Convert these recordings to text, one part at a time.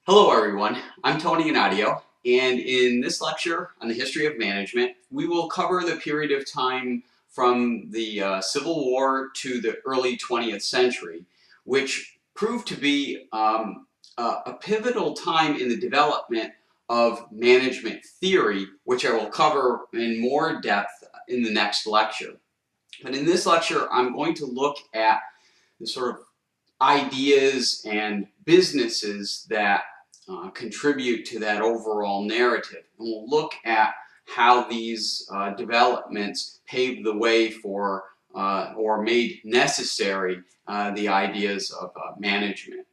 Hello everyone, I'm Tony Inadio, and in this lecture on the history of management, we will cover the period of time from the Civil War to the early 20th century, which proved to be a pivotal time in the development of management theory, which I will cover in more depth in the next lecture. But in this lecture, I'm going to look at the sort of ideas and businesses that contribute to that overall narrative. And we'll look at how these developments paved the way for or made necessary the ideas of management.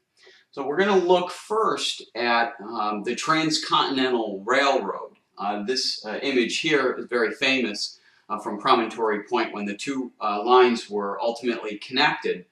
So we're going to look first at the Transcontinental Railroad. This image here is very famous from Promontory Point when the two lines were ultimately connected.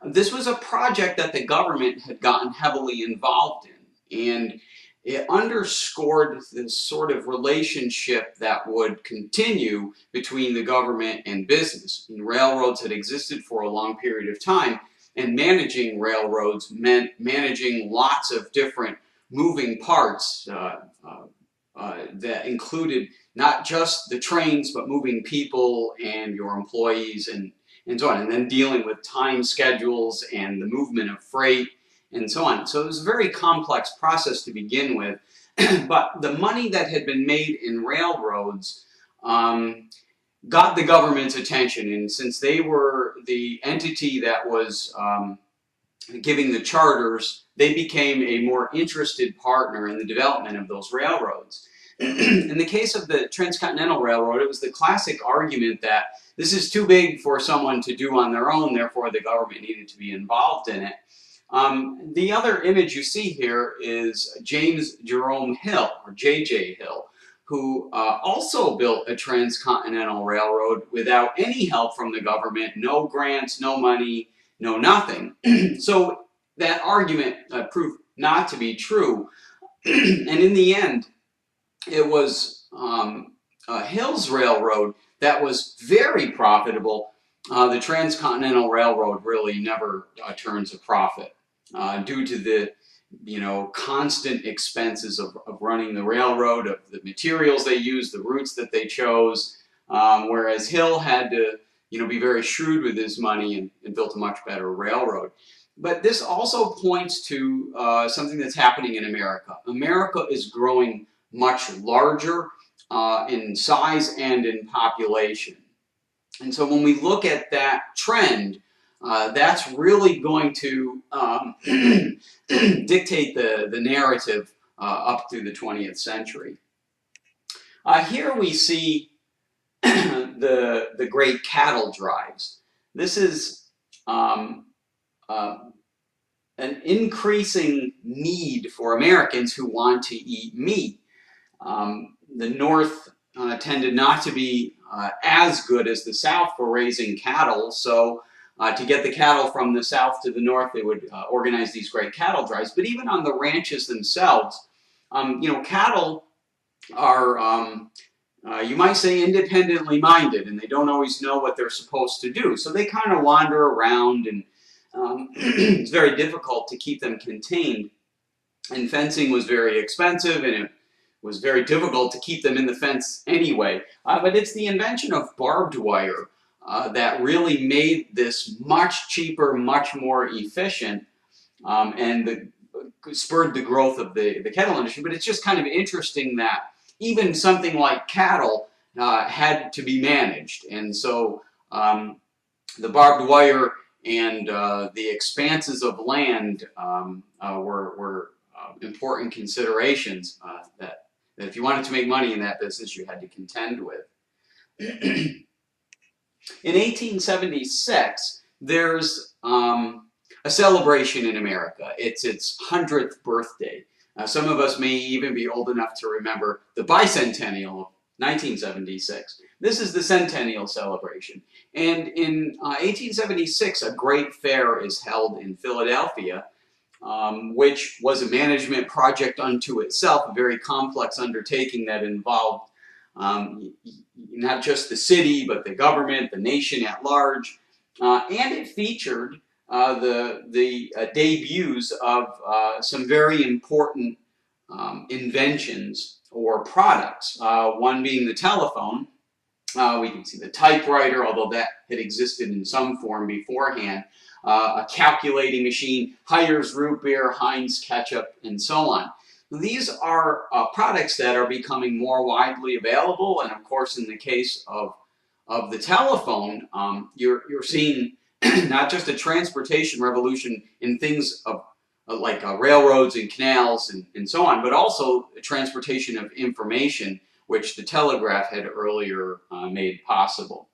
This was a project that the government had gotten heavily involved in, and it underscored this sort of relationship that would continue between the government and business. And railroads had existed for a long period of time, and managing railroads meant managing lots of different moving parts that included not just the trains, but moving people and your employees and so on, and then dealing with time schedules and the movement of freight and so on. So it was a very complex process to begin with, but the money that had been made in railroads got the government's attention, and since they were the entity that was giving the charters, they became a more interested partner in the development of those railroads. In the case of the Transcontinental Railroad, it was the classic argument that this is too big for someone to do on their own, therefore the government needed to be involved in it. The other image you see here is James Jerome Hill, or J.J. Hill, who also built a transcontinental railroad without any help from the government, no grants, no money, no nothing. So that argument proved not to be true, and in the end, it was Hill's railroad that was very profitable. The Transcontinental Railroad really never turns a profit due to the constant expenses of running the railroad, of the materials they used, the routes that they chose, whereas Hill had to be very shrewd with his money and built a much better railroad. But this also points to something that's happening in America. America is growing much larger in size and in population. And so when we look at that trend, that's really going to dictate the narrative up through the 20th century. Here we see the great cattle drives. This is an increasing need for Americans who want to eat meat. The North tended not to be as good as the South for raising cattle, so to get the cattle from the South to the North, they would organize these great cattle drives. But even on the ranches themselves, cattle are, you might say, independently minded, and they don't always know what they're supposed to do. So they kind of wander around, and it's very difficult to keep them contained. And fencing was very expensive, and it was very difficult to keep them in the fence anyway. But it's the invention of barbed wire that really made this much cheaper, much more efficient, and spurred the growth of the cattle industry. But it's just kind of interesting that even something like cattle had to be managed. And so the barbed wire and the expanses of land were important considerations that if you wanted to make money in that business, you had to contend with. In 1876, there's a celebration in America. It's its 100th birthday. Some of us may even be old enough to remember the bicentennial of 1976. This is the centennial celebration. And in 1876, a great fair is held in Philadelphia, which was a management project unto itself, a very complex undertaking that involved not just the city, but the government, the nation at large. And it featured the debuts of some very important inventions or products. One being the telephone. We can see the typewriter, although that had existed in some form beforehand. A calculating machine, Heyer's root beer, Heinz ketchup, and so on. These are products that are becoming more widely available, and of course, in the case of the telephone, you're seeing not just a transportation revolution in things of like railroads and canals and so on, but also the transportation of information, which the telegraph had earlier made possible.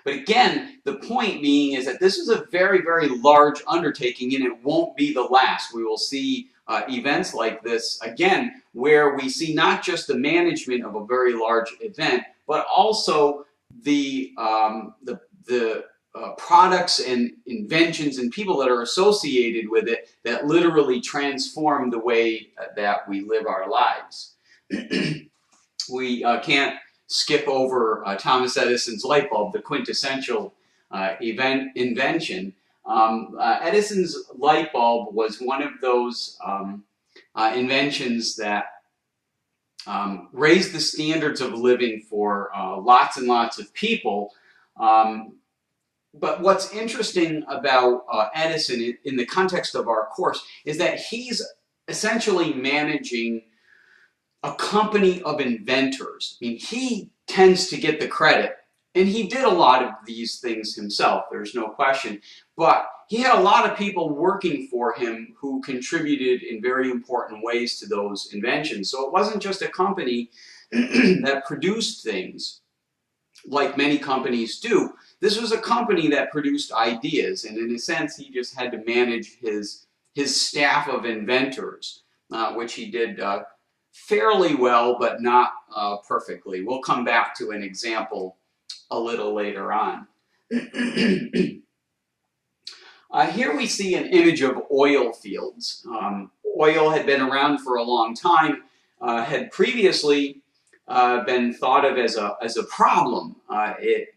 But again, the point being is that this is a very, very large undertaking, and it won't be the last. We will see events like this again, where we see not just the management of a very large event, but also the products and inventions and people that are associated with it that literally transform the way that we live our lives. We can't skip over Thomas Edison's light bulb, the quintessential invention. Edison's light bulb was one of those inventions that raised the standards of living for lots and lots of people. But what's interesting about Edison in the context of our course is that he's essentially managing a company of inventors. I mean, he tends to get the credit, and he did a lot of these things himself, there's no question, but he had a lot of people working for him who contributed in very important ways to those inventions. So it wasn't just a company that produced things like many companies do. This was a company that produced ideas, and in a sense, he just had to manage his staff of inventors, which he did fairly well, but not perfectly. We'll come back to an example a little later on. Here we see an image of oil fields. Oil had been around for a long time, had previously been thought of as a problem. It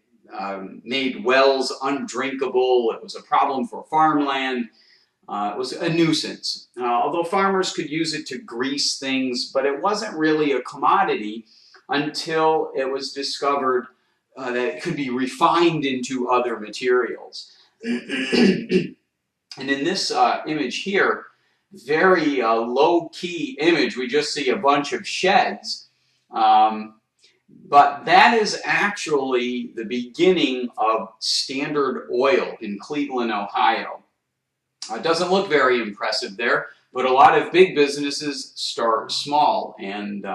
made wells undrinkable. It was a problem for farmland. It was a nuisance. Although farmers could use it to grease things, but it wasn't really a commodity until it was discovered that it could be refined into other materials. And in this image here, very low-key image, we just see a bunch of sheds. But that is actually the beginning of Standard Oil in Cleveland, Ohio. It doesn't look very impressive there, but a lot of big businesses start small, and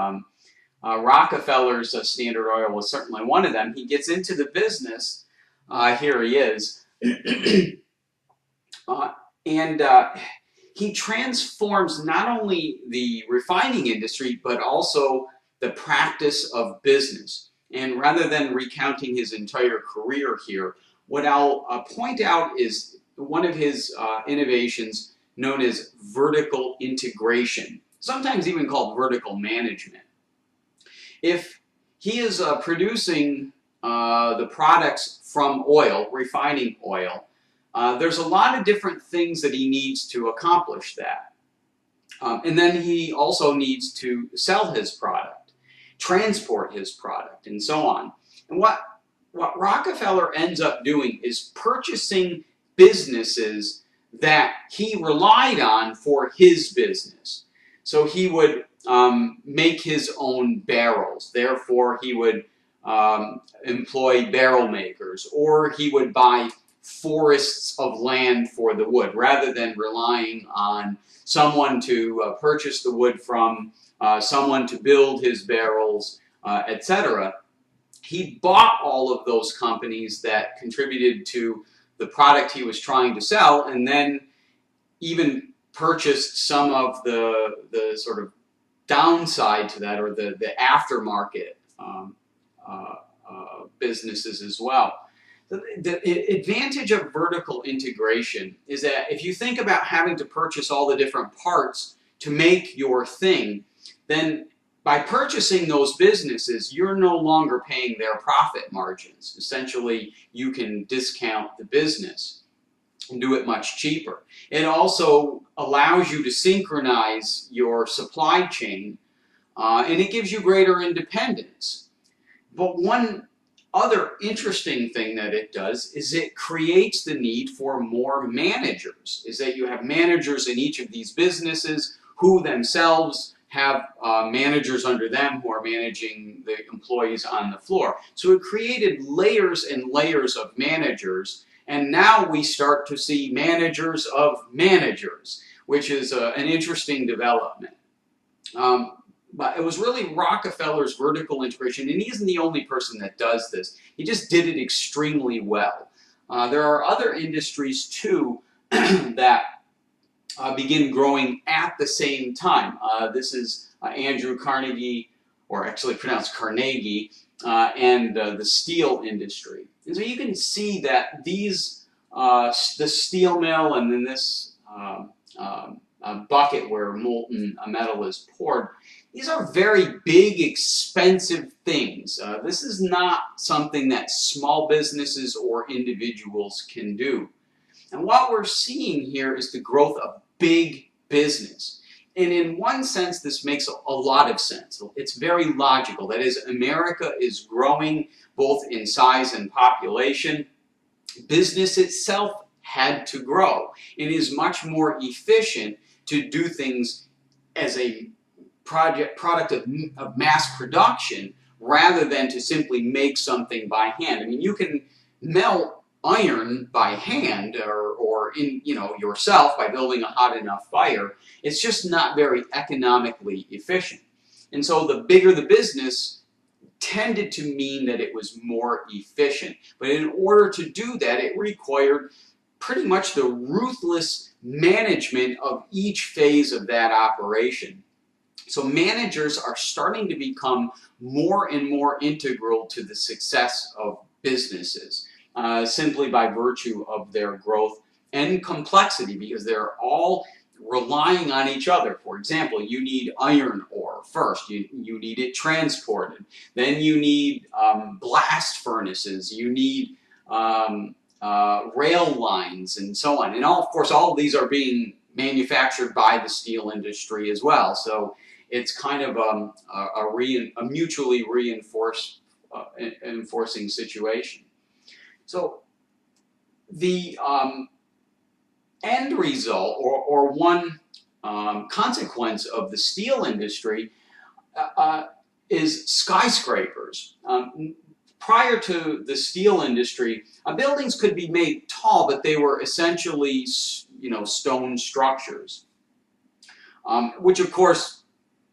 Rockefeller's Standard Oil was certainly one of them. He gets into the business, here he is, and he transforms not only the refining industry, but also the practice of business. And rather than recounting his entire career here, what I'll point out is one of his innovations known as vertical integration, sometimes even called vertical management. If he is producing the products from oil, refining oil, there's a lot of different things that he needs to accomplish that. And then he also needs to sell his product, transport his product, and so on. And what Rockefeller ends up doing is purchasing businesses that he relied on for his business. So he would make his own barrels. Therefore, he would employ barrel makers, or he would buy forests of land for the wood, rather than relying on someone to purchase the wood from, someone to build his barrels, etc. He bought all of those companies that contributed to the product he was trying to sell, and then even purchased some of the sort of downside to that, or the aftermarket businesses as well. The advantage of vertical integration is that if you think about having to purchase all the different parts to make your thing, then by purchasing those businesses, you're no longer paying their profit margins. Essentially, you can discount the business. and do it much cheaper. It also allows you to synchronize your supply chain, and it gives you greater independence. But one other interesting thing that it does is it creates the need for more managers, is that you have managers in each of these businesses who themselves have managers under them who are managing the employees on the floor. So it created layers and layers of managers, and now we start to see managers of managers, which is an interesting development. But it was really Rockefeller's vertical integration, and he isn't the only person that does this. He just did it extremely well. There are other industries too that begin growing at the same time. This is Andrew Carnegie, or actually pronounced Carnegie, and the steel industry. And so you can see that these, the steel mill and then this bucket where molten metal is poured, these are very big, expensive things. This is not something that small businesses or individuals can do. And what we're seeing here is the growth of big business. And in one sense, this makes a lot of sense. It's very logical. That is, America is growing both in size and population. Business itself had to grow. It is much more efficient to do things as a product of mass production rather than to simply make something by hand. I mean, you can melt iron by hand or in, yourself by building a hot enough fire. It's just not very economically efficient. And so the bigger the business tended to mean that it was more efficient. But in order to do that, it required pretty much the ruthless management of each phase of that operation. So managers are starting to become more and more integral to the success of businesses, simply by virtue of their growth and complexity, because they're all relying on each other. For example, you need iron ore first. You need it transported. Then you need blast furnaces. You need rail lines and so on. And of course, all of these are being manufactured by the steel industry as well. So it's kind of a mutually enforcing situation. So the end result, or one consequence of the steel industry is skyscrapers. Prior to the steel industry, buildings could be made tall, but they were essentially, stone structures, which of course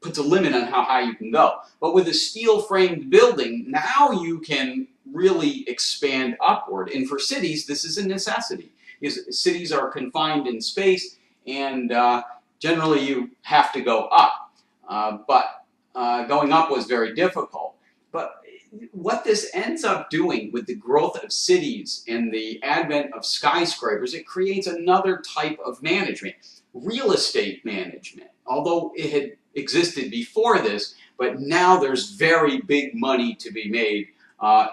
puts a limit on how high you can go. But with a steel-framed building, now you can really expand upward. And for cities, this is a necessity, because cities are confined in space, and generally you have to go up. But going up was very difficult. But what this ends up doing with the growth of cities and the advent of skyscrapers, it creates another type of management, real estate management. Although it had existed before this, but now there's very big money to be made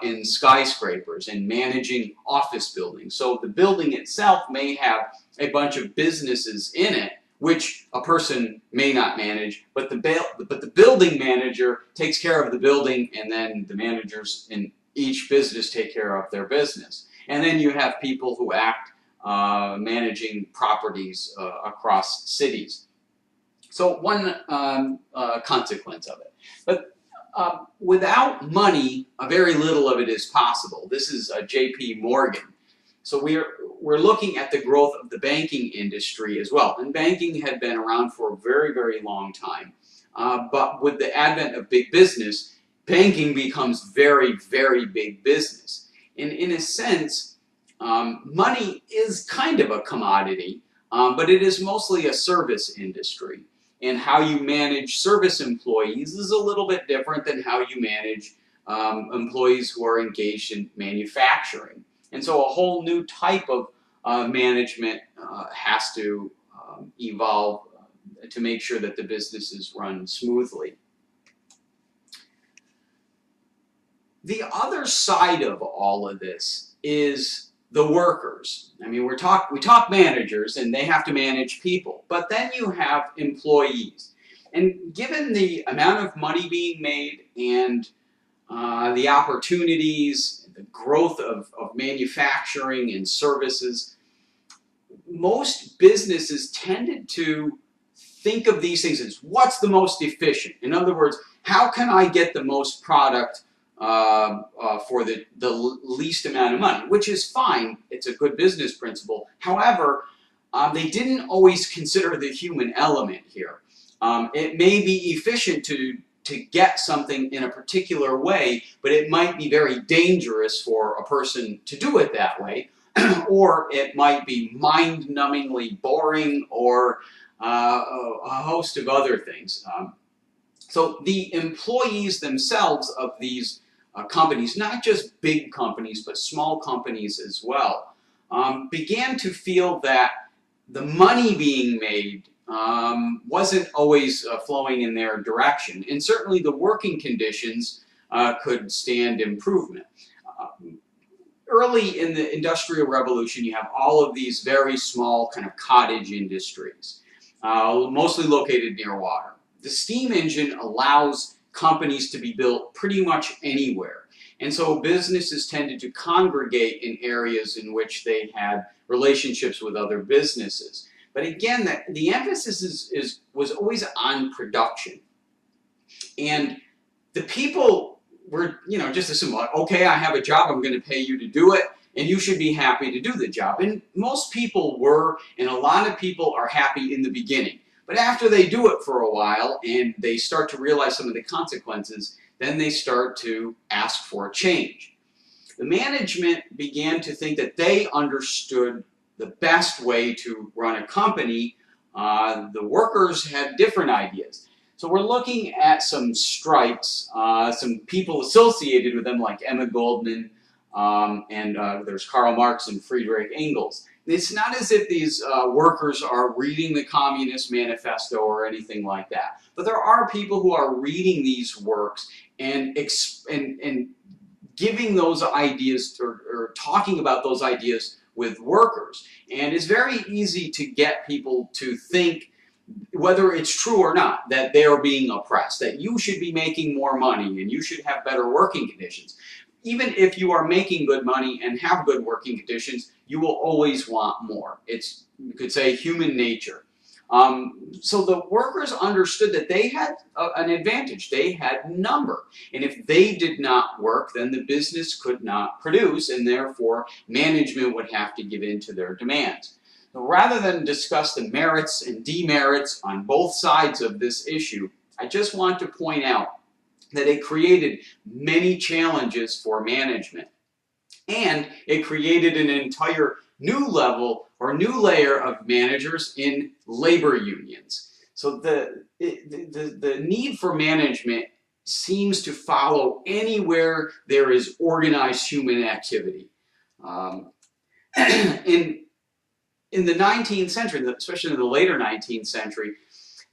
in skyscrapers and managing office buildings. So the building itself may have a bunch of businesses in it, which a person may not manage, but the building manager takes care of the building, and then the managers in each business take care of their business. And then you have people who act managing properties across cities. So one consequence of it. But without money, very little of it is possible. This is J.P. Morgan. So we're looking at the growth of the banking industry as well. And banking had been around for a very, very long time. But with the advent of big business, banking becomes very, very big business. And in a sense, money is kind of a commodity, but it is mostly a service industry. And how you manage service employees is a little bit different than how you manage employees who are engaged in manufacturing. And so a whole new type of management has to evolve to make sure that the businesses run smoothly. The other side of all of this is the workers. I mean, we talk managers, and they have to manage people, but then you have employees. And given the amount of money being made and the opportunities, the growth of manufacturing and services, most businesses tended to think of these things as what's the most efficient. In other words, how can I get the most product for the least amount of money, which is fine. It's a good business principle. However, they didn't always consider the human element here. It may be efficient to get something in a particular way, but it might be very dangerous for a person to do it that way, or it might be mind-numbingly boring, or a host of other things. So the employees themselves of these companies, not just big companies, but small companies as well, began to feel that the money being made wasn't always flowing in their direction. And certainly the working conditions could stand improvement. Early in the Industrial Revolution, you have all of these very small kind of cottage industries, mostly located near water. The steam engine allows companies to be built pretty much anywhere. And so businesses tended to congregate in areas in which they had relationships with other businesses. But again, the emphasis was always on production. And the people were, just assume, okay, I have a job, I'm going to pay you to do it, and you should be happy to do the job. And most people were, and a lot of people are happy in the beginning. But after they do it for a while and they start to realize some of the consequences, then they start to ask for a change. The management began to think that they understood the best way to run a company. The workers had different ideas. So we're looking at some strikes, some people associated with them like Emma Goldman, and there's Karl Marx and Friedrich Engels. It's not as if these workers are reading the Communist Manifesto or anything like that. But there are people who are reading these works and giving those ideas or talking about those ideas with workers. And it's very easy to get people to think, whether it's true or not, that they are being oppressed, that you should be making more money and you should have better working conditions. Even if you are making good money and have good working conditions, you will always want more. It's, you could say, human nature. So the workers understood that they had an advantage. They had number. And if they did not work, then the business could not produce, and therefore management would have to give in to their demands. So rather than discuss the merits and demerits on both sides of this issue, I just want to point out that it created many challenges for management. And it created an entire new level or new layer of managers in labor unions. So the need for management seems to follow anywhere there is organized human activity. In the 19th century, especially in the later 19th century,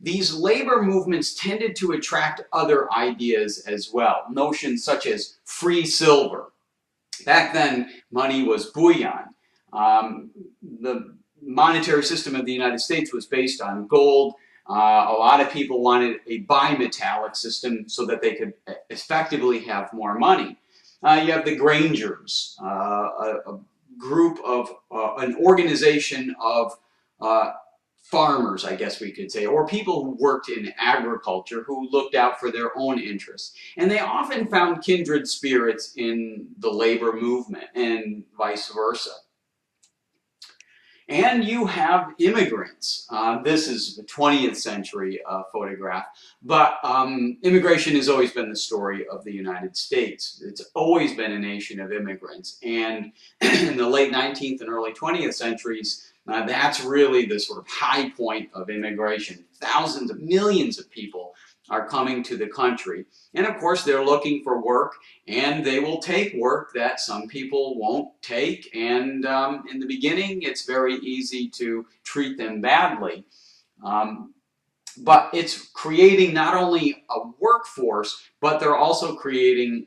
these labor movements tended to attract other ideas as well. Notions such as free silver. Back then, money was bullion. The monetary system of the United States was based on gold. A lot of people wanted a bimetallic system so that they could effectively have more money. You have the Grangers, a group of, an organization of farmers, I guess we could say, or people who worked in agriculture who looked out for their own interests. And they often found kindred spirits in the labor movement and vice versa. And you have immigrants. This is a 20th century photograph, but immigration has always been the story of the United States. It's always been a nation of immigrants. And in the late 19th and early 20th centuries, that's really the sort of high point of immigration. Thousands of millions of people are coming to the country. And of course, they're looking for work, and they will take work that some people won't take. And in the beginning, it's very easy to treat them badly. But it's creating not only a workforce, but they're also creating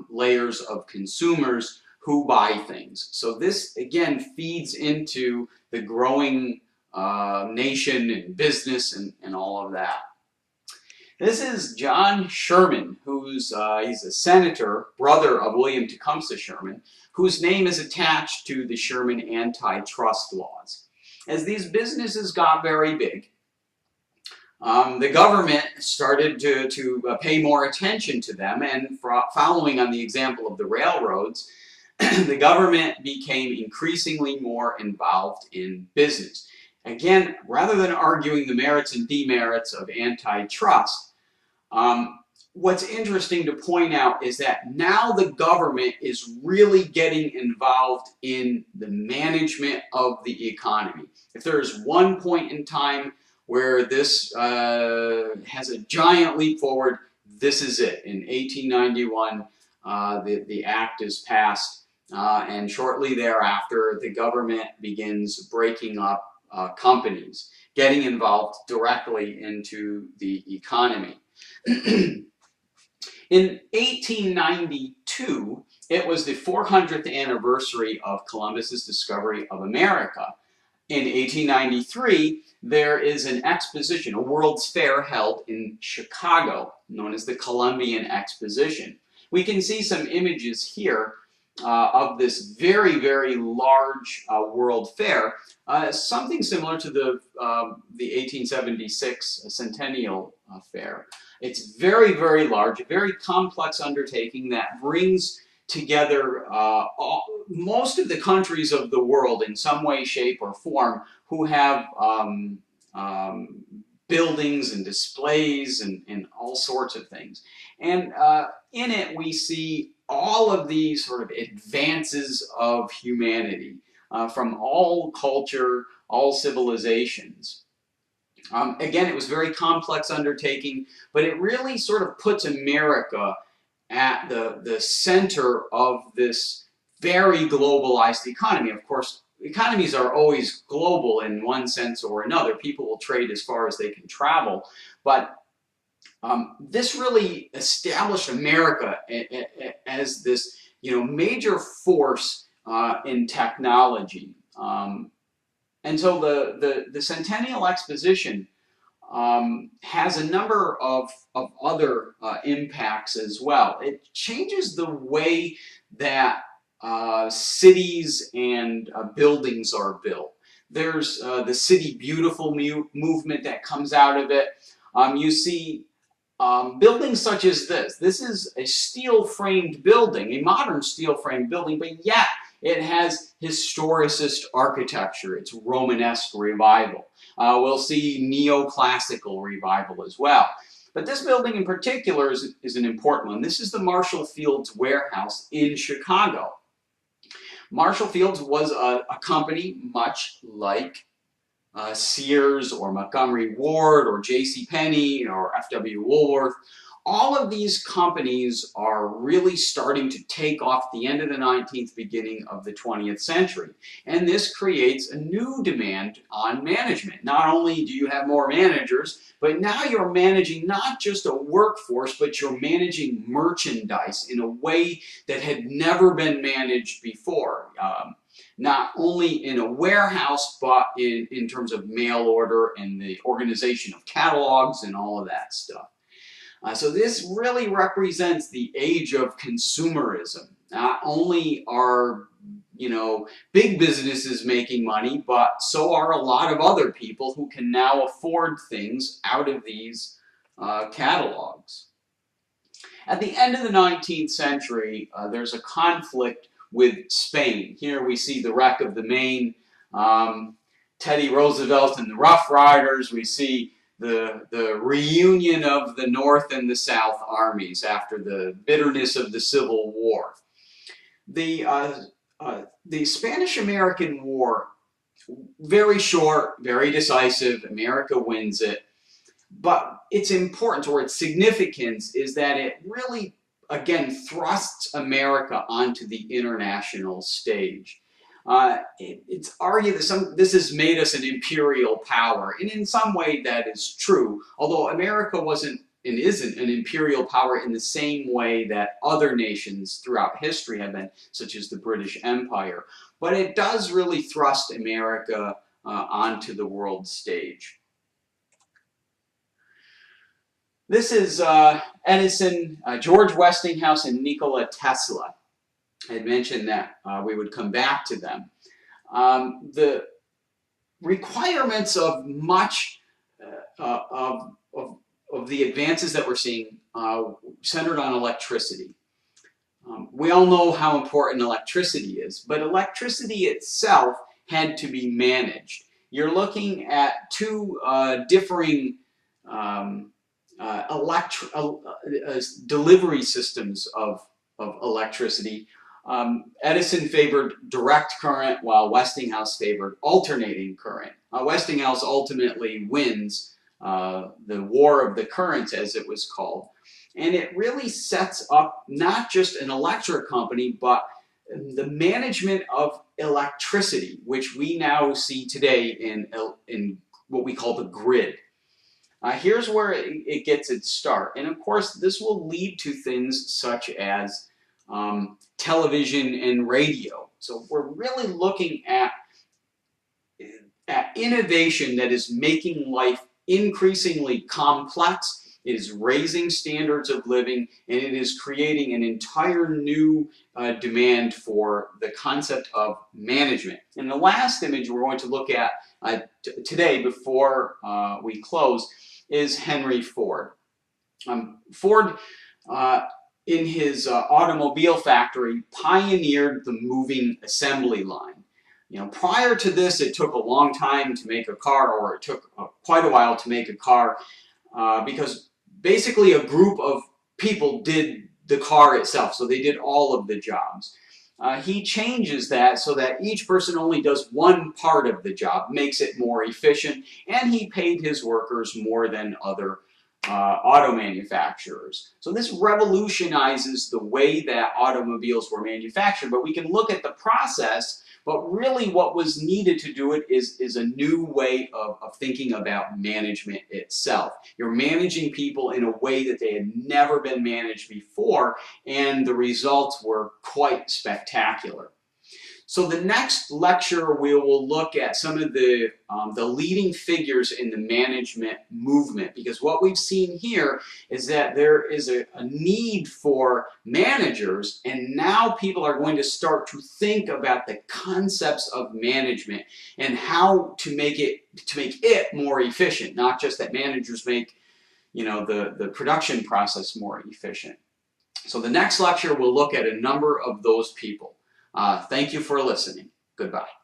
layers of consumers who buy things. So this again feeds into the growing nation and business and all of that. This is John Sherman, he's a senator, brother of William Tecumseh Sherman, whose name is attached to the Sherman antitrust laws. As these businesses got very big, the government started to pay more attention to them, and following on the example of the railroads, the government became increasingly more involved in business. Again, rather than arguing the merits and demerits of antitrust, what's interesting to point out is that now the government is really getting involved in the management of the economy. If there's one point in time where this has a giant leap forward, this is it. In 1891, the act is passed, and shortly thereafter, the government begins breaking up companies, getting involved directly into the economy. In 1892, it was the 400th anniversary of Columbus's discovery of America. In 1893, there is an exposition, a World's Fair held in Chicago, known as the Columbian Exposition. We can see some images here of this very, very large World Fair, something similar to the 1876 Centennial Fair. It's very, very large, a very complex undertaking that brings together most of the countries of the world in some way, shape, or form who have buildings and displays and all sorts of things. And in it we see all of these sort of advances of humanity from all culture, all civilizations. Again, it was a very complex undertaking, but it really sort of puts America at the center of this very globalized economy. Of course, economies are always global in one sense or another. People will trade as far as they can travel, but this really established America as this, major force in technology. And so the Centennial Exposition has a number of other impacts as well. It changes the way that cities and buildings are built. There's the City Beautiful movement that comes out of it. You see buildings such as this. This is a steel-framed building, a modern steel-framed building, but yet it has historicist architecture. It's Romanesque revival. We'll see neoclassical revival as well. But this building in particular is an important one. This is the Marshall Fields Warehouse in Chicago. Marshall Fields was a company much like Sears or Montgomery Ward or JCPenney or F.W. Woolworth. All of these companies are really starting to take off the end of the 19th, beginning of the 20th century. And this creates a new demand on management. Not only do you have more managers, but now you're managing not just a workforce, but you're managing merchandise in a way that had never been managed before. Not only in a warehouse, but in terms of mail order and the organization of catalogs and all of that stuff. So this really represents the age of consumerism. Not only are, big businesses making money, but so are a lot of other people who can now afford things out of these catalogs. At the end of the 19th century, there's a conflict with Spain. Here we see the wreck of the Maine, Teddy Roosevelt and the Rough Riders. We see the reunion of the North and the South armies after the bitterness of the Civil War. The Spanish-American War, very short, very decisive. America wins it. But its importance or its significance is that it really, again, thrusts America onto the international stage. It's argued that this has made us an imperial power, and in some way that is true, although America wasn't and isn't an imperial power in the same way that other nations throughout history have been, such as the British Empire. But it does really thrust America onto the world stage. This is Edison, George Westinghouse, and Nikola Tesla. I had mentioned that we would come back to them. The requirements of much of the advances that we're seeing centered on electricity. We all know how important electricity is, but electricity itself had to be managed. You're looking at two differing delivery systems of electricity. Edison favored direct current while Westinghouse favored alternating current. Westinghouse ultimately wins the War of the Currents, as it was called. And it really sets up not just an electric company, but the management of electricity, which we now see today in what we call the grid. Here's where it gets its start. And of course, this will lead to things such as television and radio. So we're really looking at innovation that is making life increasingly complex. It is raising standards of living, and it is creating an entire new demand for the concept of management. And the last image we're going to look at today before we close is Henry Ford. Ford, in his automobile factory, pioneered the moving assembly line. You know, prior to this, it took a long time to make a car, or it took quite a while to make a car, because basically a group of people did the car itself, so they did all of the jobs. He changes that so that each person only does one part of the job, makes it more efficient, and he paid his workers more than other auto manufacturers. So this revolutionizes the way that automobiles were manufactured, but we can look at the process. But really what was needed to do it is a new way of thinking about management itself. You're managing people in a way that they had never been managed before, and the results were quite spectacular. So the next lecture we will look at some of the leading figures in the management movement, because what we've seen here is that there is a need for managers, and now people are going to start to think about the concepts of management and how to make it more efficient, not just that managers make, you know, the production process more efficient. So the next lecture will look at a number of those people. Thank you for listening. Goodbye.